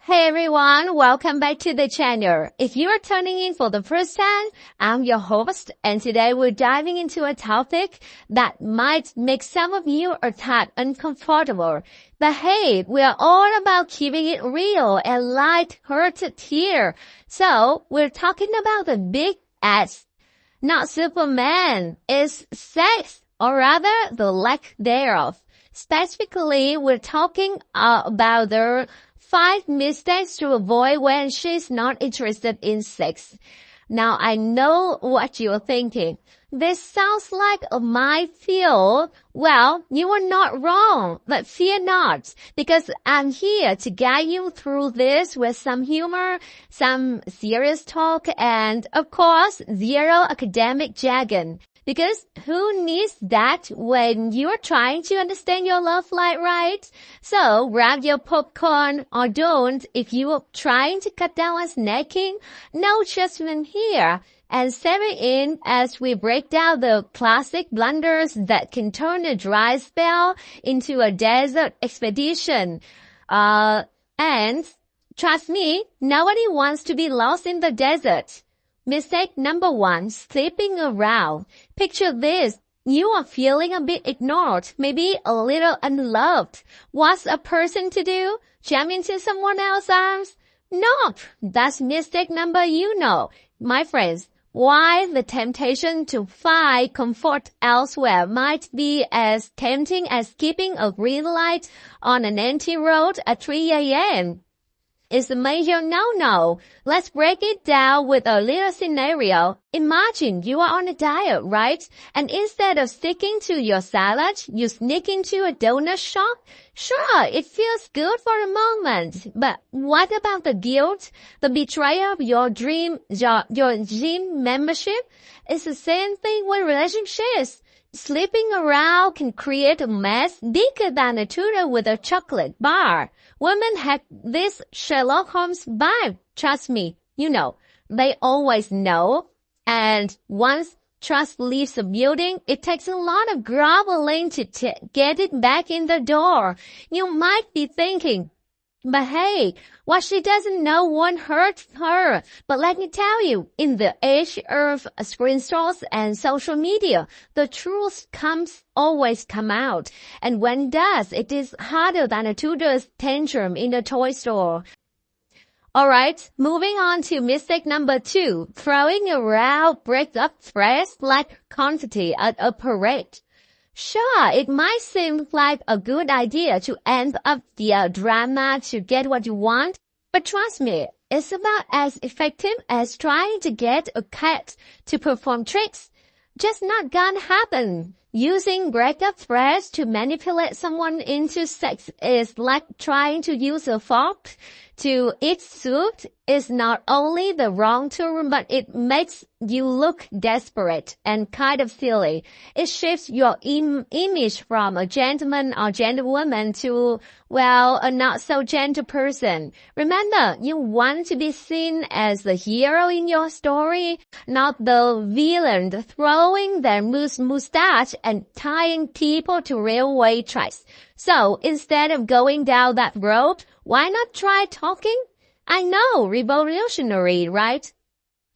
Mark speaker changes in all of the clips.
Speaker 1: Hey everyone, welcome back to the channel. If you are tuning in for the first time, I'm your host, and today we're diving into a topic that might make some of you a tad uncomfortable. But hey, we are all about keeping it real and light-hearted here. So, we're talking about the big S, not Superman. It's sex, or rather the lack thereof. Specifically, we're talking about the 5 mistakes to avoid when she's not interested in sex. Now, I know what you're thinking. This sounds like a minefield. Well, you are not wrong, but fear not, because I'm here to guide you through this with some humor, some serious talk, and, of course, zero academic jargon. Because who needs that when you're trying to understand your love life, right? So grab your popcorn or don't if you are trying to cut down on snacking. No judgment here. And settle in as we break down the classic blunders that can turn a dry spell into a desert expedition. And trust me, nobody wants to be lost in the desert. Mistake number 1, sleeping around. Picture this. You are feeling a bit ignored, maybe a little unloved. What's a person to do? Jump into someone else's arms? Nope. That's mistake number My friends, while the temptation to find comfort elsewhere might be as tempting as keeping a green light on an empty road at 3 a.m., it's a major no-no. Let's break it down with a little scenario. Imagine you are on a diet, right? And instead of sticking to your salad, you sneak into a donut shop. Sure, it feels good for a moment. But what about the guilt? The betrayal of your gym membership? It's the same thing with relationships. Sleeping around can create a mess bigger than a tutor with a chocolate bar. Women have this Sherlock Holmes vibe. Trust me, they always know. And once trust leaves the building, it takes a lot of groveling to get it back in the door. You might be thinking, but hey, what she doesn't know won't hurt her. But let me tell you, in the age of screenshots and social media, the truth always come out. And when it does, it is harder than a tutor's tantrum in a toy store. Alright, moving on to mistake number 2, throwing around breakup phrases like quantity at a parade. Sure, it might seem like a good idea to amp up the drama to get what you want, but trust me, it's about as effective as trying to get a cat to perform tricks. Just not gonna happen. Using breakup phrases to manipulate someone into sex is like trying to use a fork to eat soup. Is not only the wrong term, but it makes you look desperate and kind of silly. It shifts your image from a gentleman or gentlewoman to, a not so gentle person. Remember, you want to be seen as the hero in your story, not the villain throwing their mustache and tying people to railway tracks. So instead of going down that road, why not try talking? I know, revolutionary, right?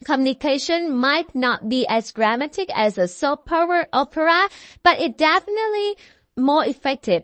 Speaker 1: Communication might not be as dramatic as a soap opera, but it definitely more effective.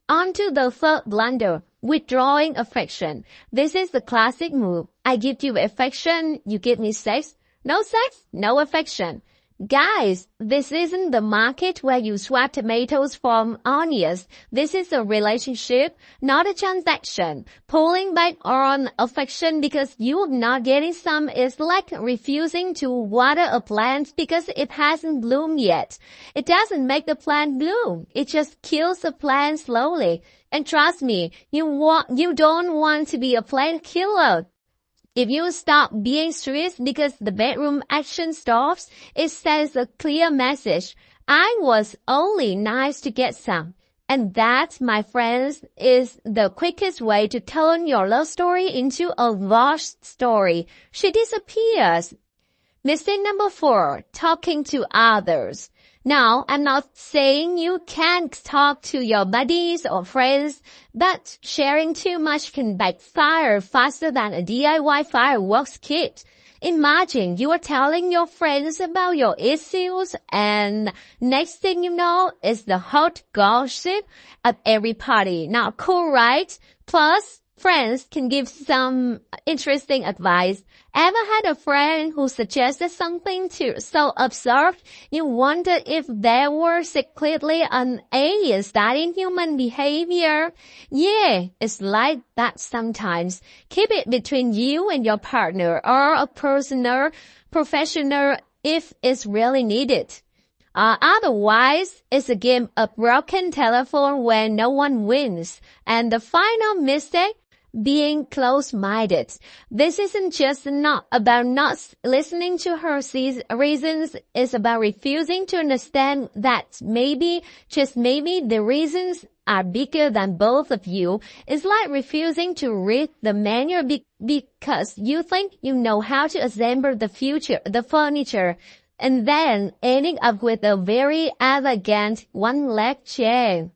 Speaker 1: On to the third blunder, withdrawing affection. This is the classic move. I give you affection, you give me sex. No sex, no affection. Guys, this isn't the market where you swap tomatoes from onions. This is a relationship, not a transaction. Pulling back on affection because you're not getting some is like refusing to water a plant because it hasn't bloomed yet. It doesn't make the plant bloom. It just kills the plant slowly. And trust me, you don't want to be a plant killer. If you stop being serious because the bedroom action stops, it sends a clear message. I was only nice to get some. And that, my friends, is the quickest way to turn your love story into a wash story. She disappears. Mistake number 4, talking to others. Now, I'm not saying you can't talk to your buddies or friends, but sharing too much can backfire faster than a DIY fireworks kit. Imagine you are telling your friends about your issues and next thing you know is the hot gossip at every party. Not cool, right? Plus, friends can give some interesting advice. Ever had a friend who suggested something so absurd you wondered if they were secretly an alien studying human behavior? Yeah, it's like that sometimes. Keep it between you and your partner or a professional if it's really needed. Otherwise, it's a game of broken telephone where no one wins. And the final mistake, being close-minded. This isn't just not about not listening to her reasons. It's about refusing to understand that maybe, just maybe, the reasons are bigger than both of you. It's like refusing to read the manual because you think you know how to assemble the furniture, and then ending up with a very elegant one-leg chair.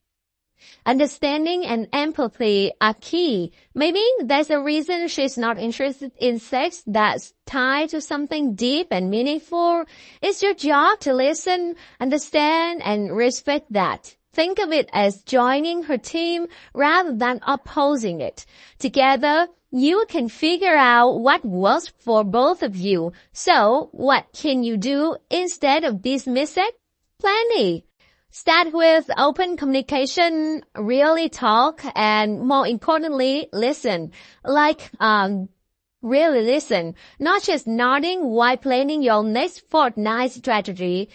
Speaker 1: Understanding and empathy are key. Maybe there's a reason she's not interested in sex that's tied to something deep and meaningful. It's your job to listen, understand, and respect that. Think of it as joining her team rather than opposing it. Together, you can figure out what works for both of you. So, what can you do instead of dismiss it? Plenty. Start with open communication, really talk, and more importantly, listen. Really listen. Not just nodding while planning your next fortnight strategy.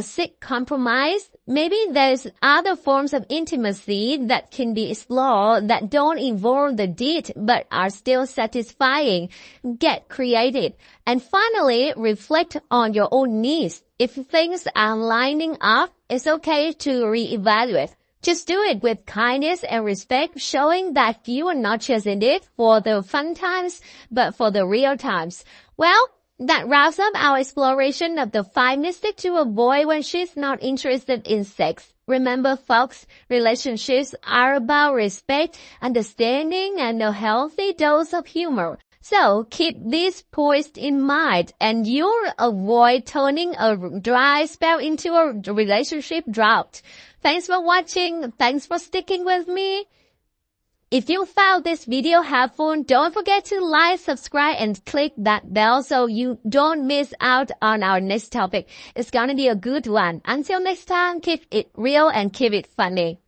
Speaker 1: Seek compromise. Maybe there's other forms of intimacy that can be explored that don't involve the deed but are still satisfying. Get creative. And finally, reflect on your own needs. If things are lining up, it's okay to reevaluate. Just do it with kindness and respect, showing that you are not just in it for the fun times, but for the real times. Well, that wraps up our exploration of the 5 mistakes to avoid when she's not interested in sex. Remember, folks, relationships are about respect, understanding, and a healthy dose of humor. So keep these points in mind and you'll avoid turning a dry spell into a relationship drought. Thanks for watching. Thanks for sticking with me. If you found this video helpful, don't forget to like, subscribe, and click that bell so you don't miss out on our next topic. It's gonna be a good one. Until next time, keep it real and keep it funny.